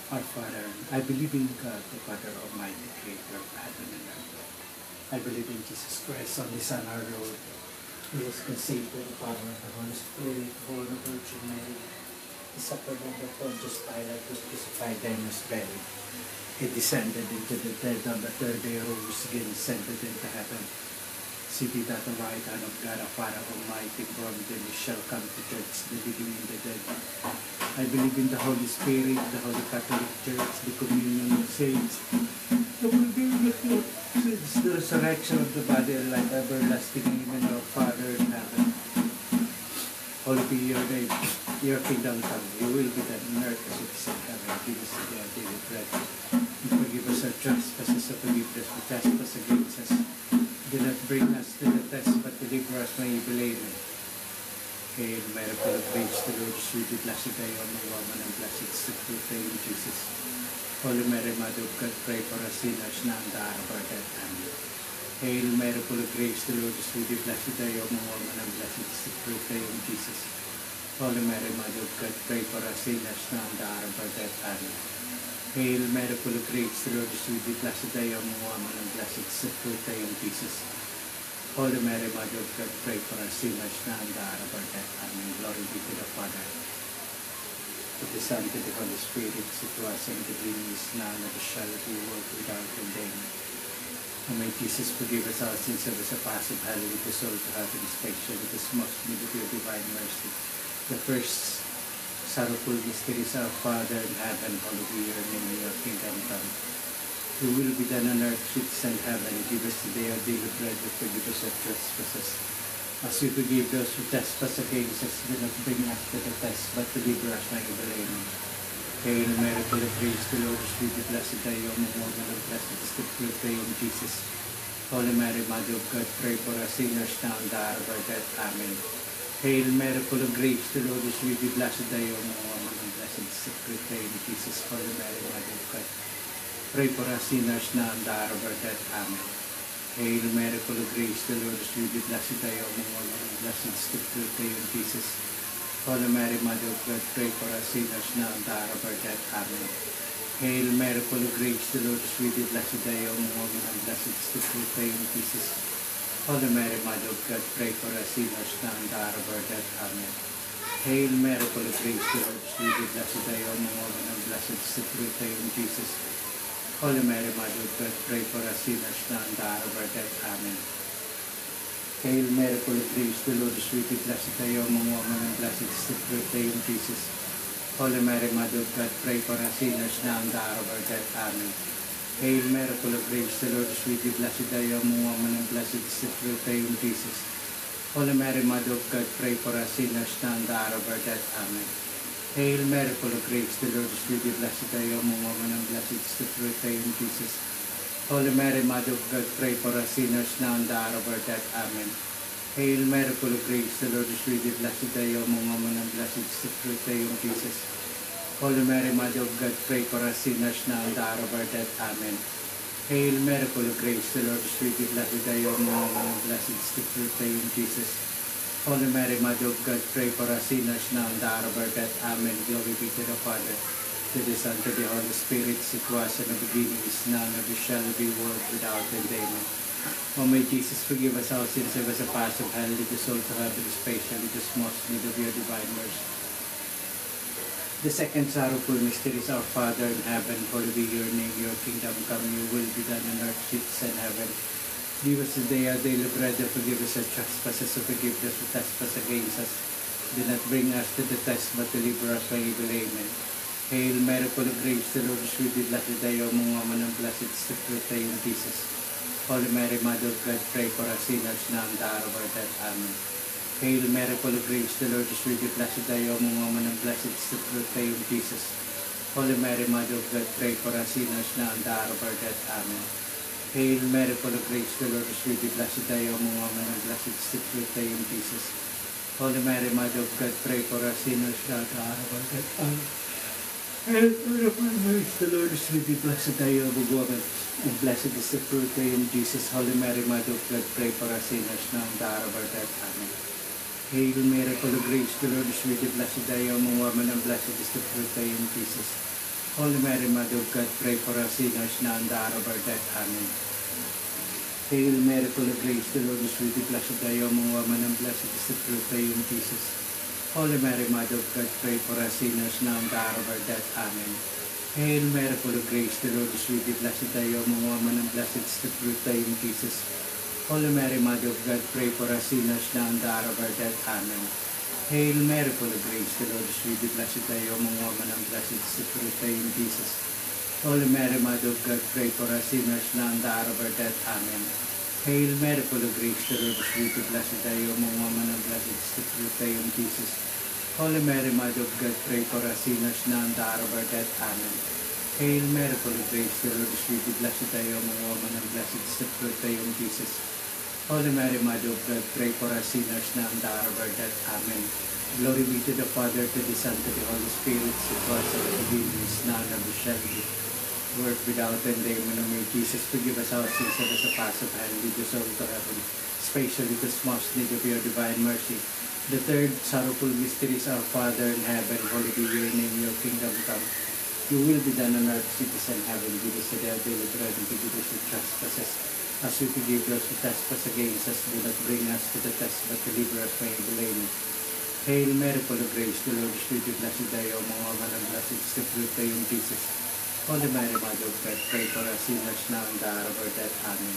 Our Father, I believe in God, the Father Almighty, Creator of heaven and earth. I believe in Jesus Christ, only Son, our Lord, who was conceived by the power of the Holy Spirit, born of Virgin Mary. He suffered under Pontius Pilate, was crucified, and was buried. He descended into the dead. On the third day rose again, ascended into heaven. Seated at the right hand of God, our Father Almighty, from them he shall come to judge the living and the dead. I believe in the Holy Spirit, the Holy Catholic Church, the communion of saints, the forgiveness of sins, the resurrection of the body, and life everlasting. Amen. Our Father in heaven, hallowed be your name. Your kingdom come. Your will be done on earth as it is in heaven. Give us today our daily bread. And forgive us our trespasses, and forgive us who trespass against us. Do not bring us to the test, but deliver us from evil. Amen. Hail Mary, full of grace, the Lord is with you. Blessed are you among women, and blessed is the fruit of your womb, Jesus. Holy Mary, Mother of God, pray for us sinners now and at the hour of our death. Amen. Hail Mary, full of grace, the Lord is with you. Blessed are you among women, and blessed is the fruit of your womb, Jesus. Holy Mary, Mother of God, pray for us sinners now and at the hour of our death. Amen. Hail Mary, full of grace, the Lord is with you. Blessed are you among women, and blessed is the fruit of your womb, Jesus. Holy Mary, Mother of God, pray for us sinners now and at the hour of our death. Amen. Glory be to the Father, to the Son, to the Holy Spirit, as it was in the beginning, is now, and ever shall be, world without end. Amen. And may Jesus forgive us our sins, and us a pass of hell, lead us all to heaven, especially this most need of your divine mercy. The first sorrowful mystery is our Father in heaven, hallowed be your name, your kingdom come. Your will be done on earth as it is in heaven. Give us today our daily bread, and forgive us our trespasses, as we forgive those who trespass against us. Do not bring us to the test, but deliver us from evil. Amen. Hail Mary, full of grace, the Lord is with you. Blessed are you among women, and blessed is the fruit of your womb, Jesus. Holy Mary, Mother of God, pray for us sinners now and at the hour of our death. Amen. Hail Mary, full of grace, the Lord is with you. Blessed are you among women, and blessed is the fruit of your womb, Jesus. Holy Mary, Mother of God, pray for us sinners now and at the hour of our death. Amen. Hail Mary, full of grace, the Lord is with you. Blessed are you among women, and blessed is the fruit of your womb, Jesus. Holy Mary, Mother of God, pray for us sinners now and at the hour of our death. Amen. Hail Mary, full of grace, the Lord is with you. Blessed are you among women, and blessed is the fruit of your womb, Jesus. Holy Mary, Mother of God, pray for us sinners now and at the hour of our death. Amen. Hail Mary, full of grace, the Lord is with you. Blessed are you among women, and blessed is the fruit of your womb, Jesus. Holy Mary, Mother of God, pray for us sinners now and at the hour of our death. Amen. Hail Mary, full of grace, the Lord is with you. Blessed are you among women, and blessed is the fruit of your womb, Jesus. Holy Mary, Mother of God, pray for us sinners now and at the hour of our death. Amen. Hail Mary, full of grace, the Lord is with you. Blessed are you among women, and blessed is the fruit of your womb, Jesus. Holy Mary, Mother of God, pray for us sinners now and at the hour of our death. Amen. Hail Mary, full of grace, the Lord is with you. Blessed are you among women, and blessed is the fruit of your womb, Jesus. Holy Mary, Mother of God, pray for us sinners now and at the hour of our death. Amen. Hail Mary, full of grace, the Lord is with you. Blessed are you among women, and blessed is the fruit of your womb, Jesus. Holy Mary, Mother of God, pray for us sinners now and at the hour of our death. Amen. Hail Mary, full of grace, the Lord is with you. Blessed are you among women, and blessed is the fruit of your womb, Jesus. Holy Mary, Mother of God, pray for us sinners now and at the hour of our death. Amen. Glory be to the Father, to the Son, to the Holy Spirit, as it was in the beginning, is now, and ever shall be, world without end. Amen. O may Jesus forgive us our sins, save us a pass of hell, lead us all to heaven, especially this most need of your divine mercy. The second sorrowful mystery is our Father in heaven, hallowed be your name, your kingdom come, your will be done on earth as it is in heaven. Give us today our daily bread, and forgive us our trespasses, and forgive us who trespass against us. Do not bring us to the test, but deliver us from evil. Amen. Hail Mary, full of grace, the Lord is with you. Blessed are you among women, and blessed is the fruit of your womb, Jesus. Holy Mary, Mother of God, pray for us sinners now and at the hour of our death. Amen. Hail Mary, full of grace, the Lord is with you. Blessed are you among women, and blessed is the fruit of your womb, Jesus. Holy Mary, Mother of God, pray for us sinners now and at the hour of our death. Amen. Hail Mary, full of grace, the Lord is with you. Blessed are you among women, and blessed is the fruit of your womb, Jesus. Holy Mary, Mother of God, pray for us sinners now at the hour of our death. Amen. Hail Mary, full of grace, the Lord is with you. Blessed are you among women, and blessed is the fruit of your womb, Jesus. Holy Mary, Mother of God, pray for us sinners now at the hour of our death. Amen. Hail Mary, full of grace, the Lord is with you. Blessed are you among women, and blessed is the fruit of your womb, Jesus. Holy Mary, Mother of God, pray for us sinners now and the hour of our death. Amen. Hail Mary, full of grace, the Lord is with thee. Blessed are you among women, and blessed is the fruit of thy womb, Jesus. Holy Mary, Mother of God, pray for us sinners now and the hour of our death. Amen. Hail Mary, full of grace, the Lord is with thee. Blessed are you among women, and blessed is the fruit of thy womb, Jesus. Holy Mary, Mother of God, pray for us sinners now and the hour of our death. Amen. Hail Mary, full of grace, the Lord is with thee. Blessed are you among women, and blessed is the fruit of thy womb, Jesus. Holy Mary, Mother of God, pray for us sinners now and the hour of our death. Amen. Hail Mary, full of grace, the Lord is with thee. Blessed are you among women, and blessed is the fruit of thy womb, Jesus. Holy Mary, Mother of God, pray for us sinners now and the hour of our death. Amen. Hail Mary, full of grace, the Lord is with thee. Blessed are you among women, and blessed is the fruit of thy womb, Jesus. Holy Mary, Mother of God, pray for us sinners now and the hour of our death. Amen. Glory be to the Father, to the Son, to the Holy Spirit, as it was at the beginning, is now, and ever shall be. World without end, amen. May Jesus forgive us our sins, and as a pass of hand, lead us all to heaven, especially those most need of your divine mercy. The third sorrowful mystery is our Father in heaven, holy be your name, your kingdom come. Your will be done on earth as it is in heaven. Give us today our daily bread, and forgive us our trespasses, as we forgive those who trespass against us. Do not bring us to the test, but deliver us from evil. Amen. Hail Mary, full of grace, the Lord is with thee. Blessed are you among women, and blessed is the fruit of thy womb, Jesus. Holy Mary, Mother of God, pray for us sinners now and the hour of our death. Amen.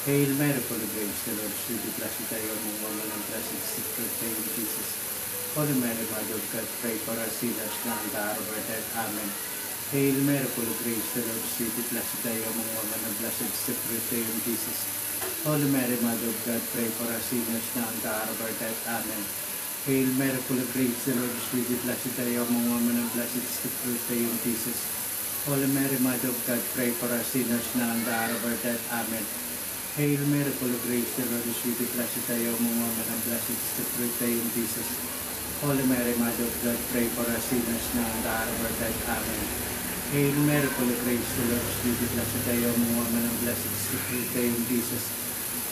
Hail Mary, full of grace, the Lord is with thee. Blessed are you among women, and blessed is the fruit of thy womb, Jesus. Holy Mary, Mother of God, pray for us sinners now and the hour of our death. Amen. Hail Mary, full of grace, the Lord is with thee. Blessed are you among women, and blessed is the fruit of thy womb, Jesus. Holy Mary, Mother of God, pray for us sinners now and the hour of our death. Amen. Hail Mary, full of grace, the Lord is with thee. Blessed are you among women, and blessed is the fruit of thy womb, Jesus. Holy Mary, Mother of God, pray for us sinners now and the hour of our death. Amen. Hail Mary, full of grace, the Lord is with thee. Blessed are you among women, and blessed is the fruit of thy womb, Jesus. Holy Mary, Mother of God, pray for us sinners now and the hour of our death. Amen. Hail Mary, full of grace, the Lord is with thee. Blessed are you among women, and blessed is the fruit of thy womb, Jesus.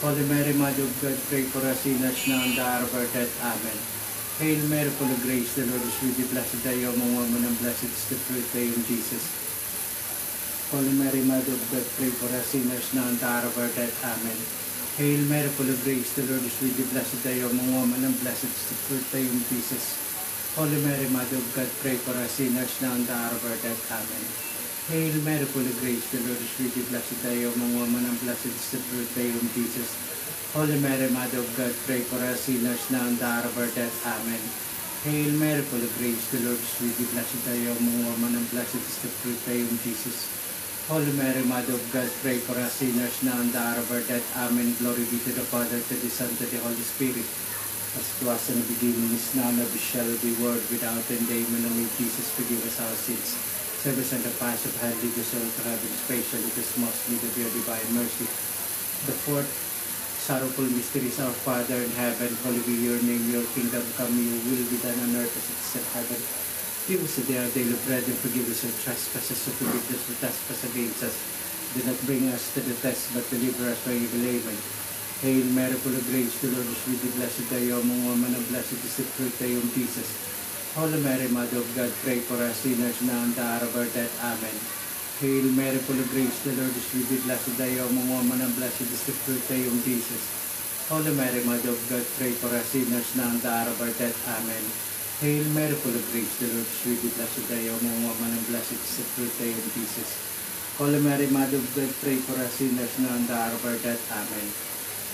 Holy Mary, Mother of God, pray for us sinners now and the hour of our death. Amen. Hail Mary, full of grace, the Lord is with thee. Blessed are you among women, and blessed is the fruit of thy womb, Jesus. Holy Mary, Mother of God, pray for us sinners now and the hour of our death. Amen. Hail Mary, full of grace, the Lord is with thee. Blessed are you among women, and blessed is the fruit of thy womb, Jesus. Holy Mary, Mother of God, pray for us sinners now and the hour of our death. Amen. Hail Mary, full of grace, the Lord is with thee. Blessed are you among women, and blessed is the fruit of thy womb, Jesus. Holy Mary, Mother of God, pray for us sinners now and the hour of our death. Amen. Hail Mary, full of grace, the Lord is with thee. Blessed are you among women, and blessed is the fruit of thy womb, Jesus. Holy Mary, Mother of God, pray for us sinners now and the hour of our death. Amen. Glory be to the Father, to the Son, to the Holy Spirit, as it was in the beginning, is now, and ever shall be, world without end. Amen. And may Jesus forgive us our sins, save us and the path of hell, lead us all to heaven, especially this most need of your divine mercy. The fourth sorrowful mystery is our Father in heaven, holy be your name, your kingdom come, your will be done on earth as it is in heaven. Give us today our daily bread, and forgive us our trespasses, so forgive us who trespass against us. Do not bring us to the test, but deliver us from evil. Amen. Hail Mary, full of grace, the Lord is with thee. Blessed are you among women, and blessed is the fruit of thy womb, Jesus. Holy Mary, Mother of God, pray for us sinners now and the hour of our death. Amen. Hail Mary, full of grace, the Lord is with thee. Blessed are you among women, and blessed is the fruit of thy womb, Jesus. Holy Mary, Mother of God, pray for us sinners now and the hour of our death. Amen. Hail Mary, full of grace, the Lord is with thee. Blessed are you among women, and blessed is the fruit of thy womb, Jesus. Holy Mary, Mother of God, pray for us sinners now and the hour of our death. Amen.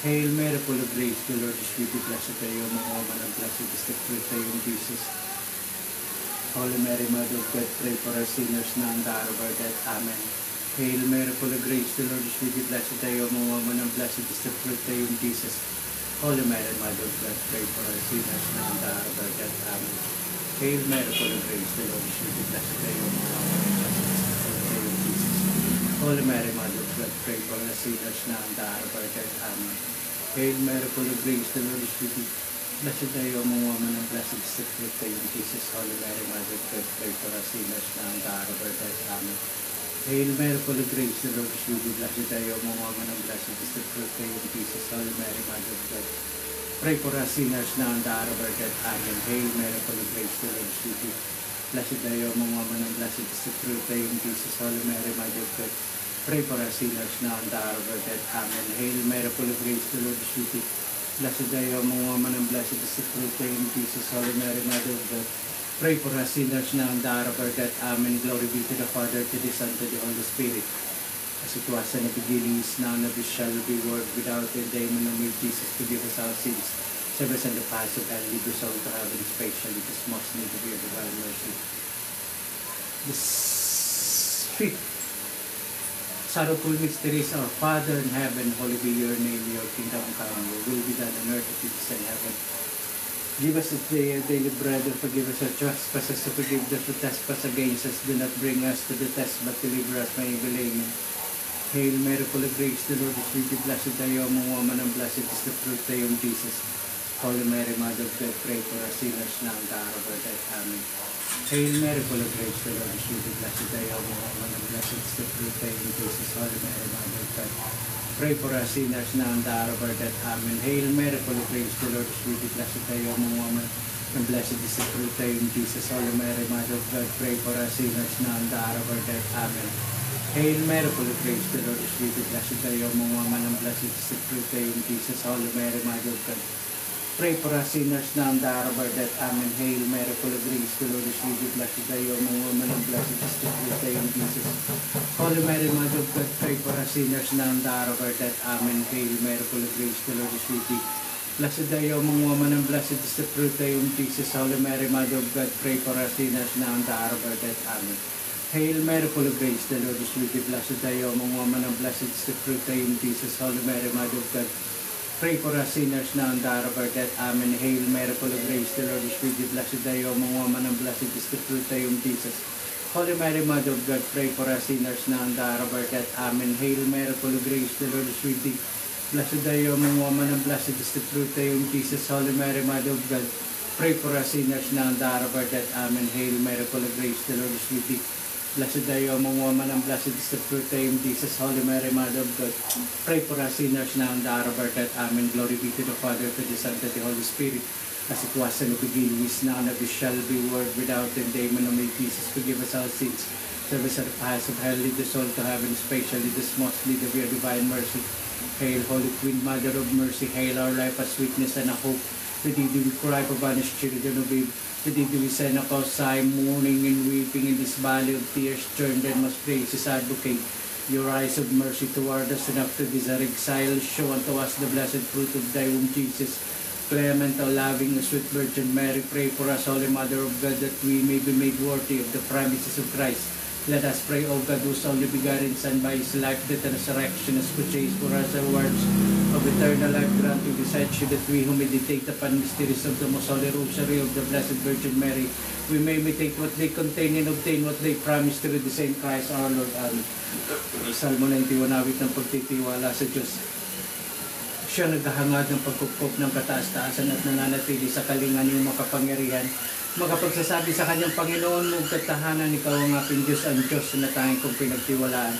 Hail Mary, full of grace, the Lord is with thee. Blessed are you among women, and blessed is the fruit of thy womb, Jesus. Holy Mary, Mother of God, pray for us sinners now and the hour of our death. Amen. Hail Mary, full of grace, the Lord is with thee. Blessed are you among women, and blessed is the fruit of thy womb, Jesus. Holy Mary, Mother of God, pray for us sinners now and the hour of our death. Amen. Hail Mary, full of grace, the Lord is with thee. Blessed are you among women, and blessed is the fruit of thy womb, Jesus. Holy Mary, Mother of God, pray for us sinners now and the hour of our death. Amen. Hail Mary, full of grace, the Lord is with thee. Blessed are you among women, and blessed is the fruit of thy womb, Jesus. Holy Mary, Mother of God, pray for us sinners now and the hour of our death. Amen. Hail Mary, full of grace, the Lord is with thee. Blessed are you among women, and blessed is the fruit of thy womb, Jesus. Holy Mary, Mother of God, pray for us sinners now and the hour of our death. Amen. Hail Mary, full of grace, the Lord is with thee. Blessed are you among women, and blessed is the fruit of your womb, Jesus. Holy Mary, Mother of God, pray for us sinners now and the hour of our death. Amen. Hail Mary, full of grace, the Lord is with thee. Blessed are you among women, and blessed is the fruit of your womb, Jesus. Holy Mary, Mother of God, pray for us sinners now and the hour of our death. Amen. Glory be to the Father, to the Son, to the Holy Spirit. As it was in the beginning, is now, and ever shall be, world without end. Amen. O may Jesus forgive us our sins, save us in the paths of hell, lead us all to heaven, especially this most need of your divine mercy. This fifth sorrowful mysteries, our Father in heaven, holy be your name, your kingdom come, your will be done on earth as it is in heaven. Give us this day our daily bread, and forgive us our trespasses, and forgive those who trespass against us. Do not bring us to the test, but deliver us from evil. Amen. Hail Mary, full of grace, the Lord is with thee. Blessed are you among women, and blessed is the fruit of thy womb, Jesus. Holy Mary, Mother of God, pray for us sinners now and the hour of our death. Amen. Hail Mary, full of grace, the Lord is with thee. Blessed are you among women, and blessed is the fruit of thy womb, Jesus. Holy Mary, Mother of God, pray for us sinners now and the hour of our death. Amen. Hail Mary, full of grace, the Lord is with thee. Blessed are you among women, and blessed is the fruit of thy womb, Jesus. Holy Mary, Mother of God, pray for us sinners now and the hour of our death. Amen. Hail Mary, full of grace, the Lord is with thee. Blessed are you among women, and blessed is the fruit of thy womb, Jesus. Holy Mary, Mother of God, pray for us sinners now and the hour of our death. Amen. Hail Mary, full of grace, the Lord is with thee. Blessed are you among women, and blessed is the fruit of thy womb, Jesus. Holy Mary, Mother of God, pray for us sinners now and the hour of our death. Amen. Hail Mary, full of grace, the Lord is with thee. Blessed are you among women, and blessed is the fruit of thy womb, Jesus. Holy Mary, Mother of God, pray for us sinners now and the hour of our death. Amen. Hail Mary, full of grace, the Lord is with thee. Blessed are you among women, and blessed is the fruit of thy womb, Jesus. Holy Mary, Mother of God, pray for us sinners now and the hour of our death. Amen. Hail Mary, full of grace, the Lord is with thee. Blessed are you among women, and blessed is the fruit of thy womb, Jesus. Holy Mary, Mother of God, pray for us sinners now and the hour of our death. Amen. Hail Mary, full of grace, the Lord is with thee. Blessed are you among women, and blessed is the fruit of thy womb, Jesus. Holy Mary, Mother of God, pray for us sinners now and the hour of our death. Amen. Hail Mary, full of grace, the Lord is with thee. Blessed are you among women, and blessed is the fruit of thy womb, Jesus. Holy Mary, Mother of God, pray for us sinners now and the hour of our death. Amen. Glory be to the Father, to the Son, to the Holy Spirit, as it was in the beginning, is now, and ever shall be, world without end. Amen. O may Jesus forgive us our sins, save us at the paths of hell, lead us all to heaven, especially this most need of your divine mercy. Hail, Holy Queen, Mother of Mercy, hail our life, our sweetness, and our hope. To thee do we cry for banished children of Eve. To thee do we send up our sigh, mourning and weeping in this valley of tears. Turn then, most gracious Advocate, your eyes of mercy toward us, and after this our exile, show unto us the blessed fruit of thy womb, Jesus. Clement, O loving, O sweet Virgin Mary, pray for us, Holy Mother of God, that we may be made worthy of the promises of Christ. Let us pray, O God, whose only begotten Son, by his life, death, and resurrection, has purchased for us the words of eternal life, grant to decide that we who meditate upon mysteries of the most holy rosary of the Blessed Virgin Mary, we may imitate what they contain and obtain what they promise through the same Christ our Lord. Amen. Salmo 91, awit ng pagtitiwala sa Diyos. Siya naghahangad ng pagkupkop ng kataas-taasan at nananatili sa kalingan ng makapangyarihan. Makapagsasabi sa kanyang Panginoon, mong katahanan, ikaw ang aking Diyos, ang Diyos na tanging kong pinagtiwalaan.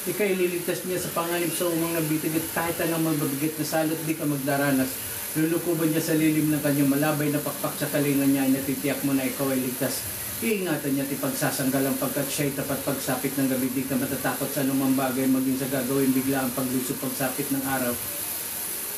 Ika'y ililigtas niya sa panganib sa umang nabitig at kahit anong mabibigat na salot, di ka magdaranas. Lulukuban niya sa lilim ng kanyang malabay na pakpak sa kalingan niya ay natitiyak mo na ikaw ay ligtas. Iingatan niya at ipagsasanggalang pagkat siya'y tapat pagsapit ng gabi, di ka matatakot sa anumang bagay, maging sa gagawin bigla ang pagluso pagsapit ng araw.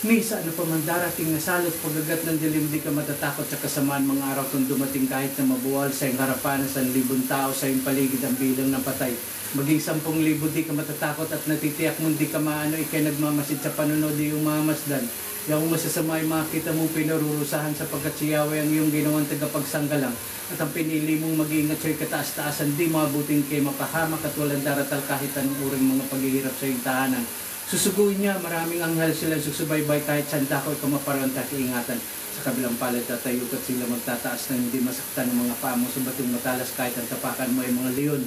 Misa, ano pa man darating na salot, pagagat ng dilim, di ka matatakot sa kasamaan mga araw kung dumating kahit na mabuwal sa iyong harapan sa 1,000 tao sa iyong paligid ang bilang ng patay. Maging 10,000, di ka matatakot at natitiyak mo, di ka maano, ikay nagmamasid sa panunod, di yung mamasdan. Yung masasama ay makita mong pinarurusahan sapagkat si Yahweh ang iyong ginawang tagapagsanggalang. At ang pinili mong mag-iingat sa'yo kataas-taasan, di mabuting kay mapahamak at walang daratal kahit anong uring mga paghihirap sa iyong tahanan. Susuguin niya, maraming anghel sila susubaybay kahit sanda ko ikaw maparanta kaingatan. Sa kabilang palad tatayo at sila magtataas na hindi masaktan ng mga paa mo sa batong matalas kahit ang tapakan mo ay mga leon.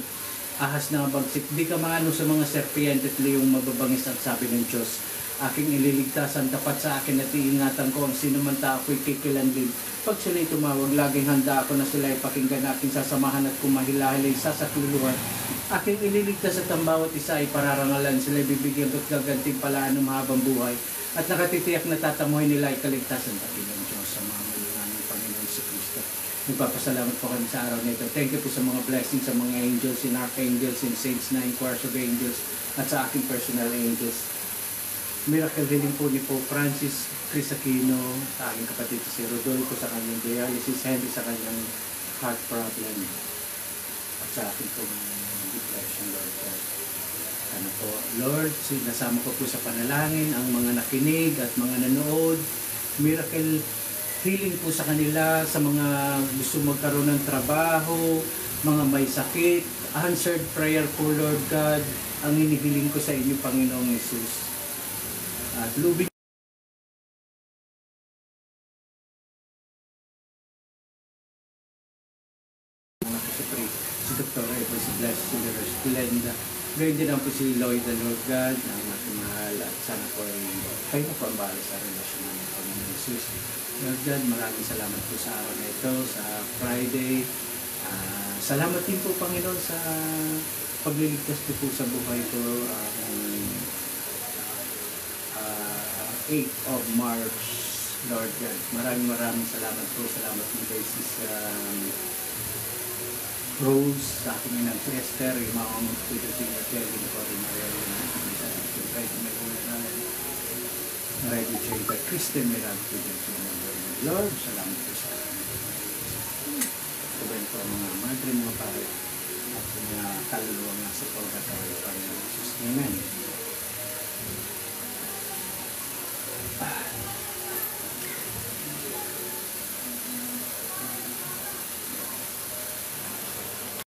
Ahas na bagsik, di ka maano sa mga serpiente at leong mababangis ang sabi ng Diyos. Aking ililigtas ang tapat sa akin at iingatan ko ang sino man tao ako'y kikilanlin. Pag sila'y tumawag, laging handa ako na sila ay pakinggan aking sasamahan at kumahilahilay sasakluluhan. Aking ililigtas at ang bawat isa ay pararangalan, sila bibigyan at gaganting palaan ng mahabang buhay. At nakatitiyak na tatamuhin nila ay kaligtasan pati ng Diyos sa mga malingan ng Panginoon si Kristo. Nagpapasalamat po kami sa araw na ito. Thank you po sa mga blessings, sa mga angels, and archangels, and saints, 9 choirs of angels, at sa aking personal angels. Miracle healing po ni Pope Francis, Chris Aquino, sa aking kapatid si Rodolfo sa kanyang dialysis, Henry sa kanyang heart problem, at sa aking pong depression, Lord God. Ano po, Lord, sinasama ko po sa panalangin ang mga nakinig at mga nanood. Miracle healing po sa kanila, sa mga gusto magkaroon ng trabaho, mga may sakit. Answered prayer po, Lord God, ang hinihiling ko sa inyo, Panginoong Jesus. At lubig si Dr. Evo, si Bless, si Leros Glenda. Ngayon din lang po si Lloyd, the Lord God, ang ating mahal, at sana po ay kayo na po ang bahala sa relasyon ng Panginoon Jesus. Lord God, maraming salamat po sa araw na ito, sa Friday. Salamat din po, Panginoon, sa pagliligtas ko po sa buhay ko. 8th of March, Lord God. Maraming salamat po. Salamat po kay Sis Rose, sa aking inang si Esther, yung mga mga Senior Kevin, ko rin Maria, yung kahit may hula namin. Ready Chaga, Kristen Mirante, Lord, salamat po sa akin. Sabihin po ang mga madre, mga pare, at mga kaluluwa nga sa pagkatawag, Panginoon Jesus. Amen.